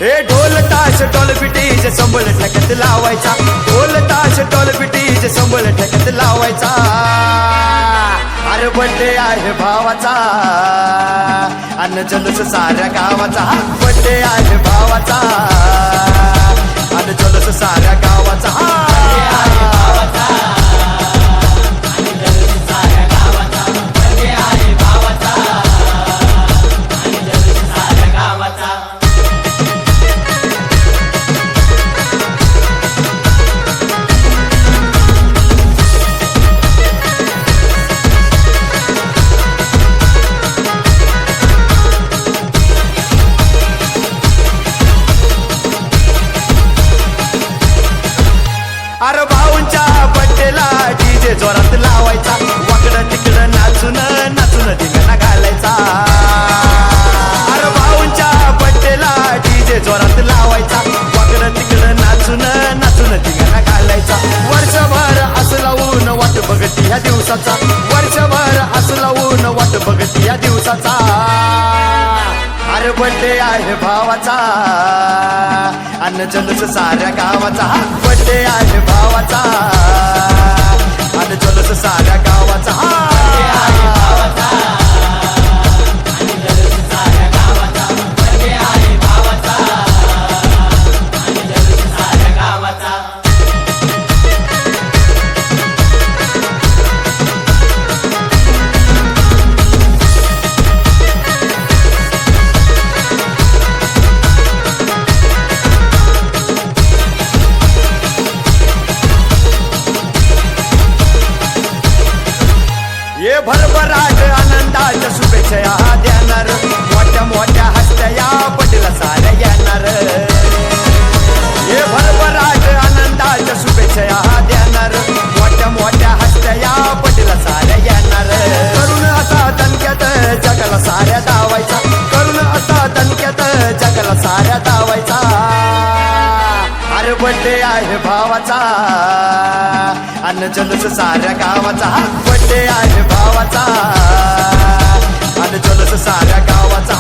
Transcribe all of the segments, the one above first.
हे ढोल ताश डोल पिटीज संबळ ठेक्यात लावायचा, ढोल ताश डोल पिटीज संबळ ठेक्यात लावायचा. अरे बर्थडे आहे भावाचा अन जल्लोष साऱ्या गावाचा, बर्थडे आहे भावाचा अन जल्लोष साऱ्या गावाचा. अरे भाऊंच्या बड्डेला डीजे जोरात लावायचा, वाकडं तिकडं नाचून नाचून धिंगाणा घालायचा. अरे भाऊंच्या बड्डेला डीजे जोरात लावायचा, वाकडं तिकडं नाचून नाचून धिंगाणा घालायचा. वर्षभर असं लावून वाट बघती ह्या दिवसाचा, वर्षभर असं लावून वाट बघती ह्या दिवसाचा. अरे बर्थडे आहे भावाचा अन जल्लोष साऱ्या गावाचा, बर्थडे आहे भावाचा अन जल्लोष साऱ्या गावाचा. ये भरभराट आनंदाच्या शुभेच्छा देणार, मोठ्या मोठ्या हस्त्या या बड्डेला साऱ्या येणार. ये भरभराट आनंदाच्या शुभेच्छा देणार, मोठ्या मोठ्या हस्त्या या बड्डेला साऱ्या येणार. करून असा दणक्यात जगाला साऱ्या दावायचा, करून असा दणक्यात जगाला साऱ्या दावायचा. अरे बर्थडे आहे भावाचा अन जल्लोष साऱ्या गावाचा, बर्थडे आहे भावाचा अन जल्लोष साऱ्या गावाचा.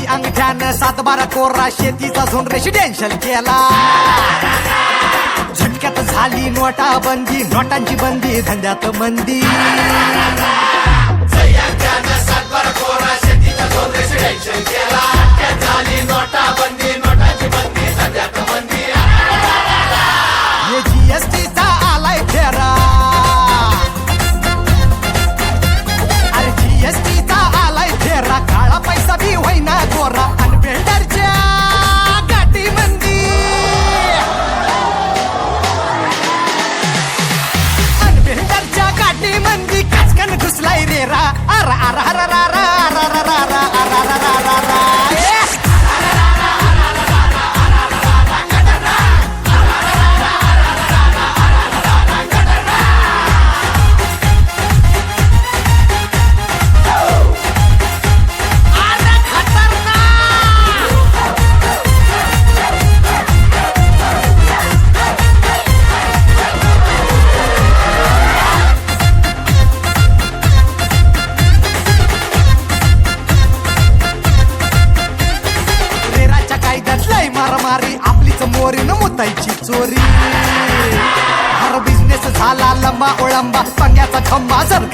अंगठ्यानं 7-12 कोरा शेतीचा झोन रेसिडेन्शियल केला. झटक्यात झाली नोटाबंदी, नोटांची बंदी, धंद्यात मंदी. अंगठ्यानं 7-12 कोरा शेतीचा झोन रेसिडेन्शियल केला. झटक्यात झाली नोटाबंदी, नोटांची बंदी, धंद्यात मंदी. जीएसटीचा आलाय फेरा, अरे जीएसटीचा आलाय फेरा. काळा पैसा बी होईना गोरा आणि बिल्डरच्या गाठी मंदी, आणि बिल्डरच्या गाठी मंदी. काचकन घुसलाय रे रा, अरा अरा अरा रा रा रा रा रा रा रा रा रा रा रा. चोरी. अरे बिझनेस झाला लंबा ओळंबा पंग्याचा खंबा जर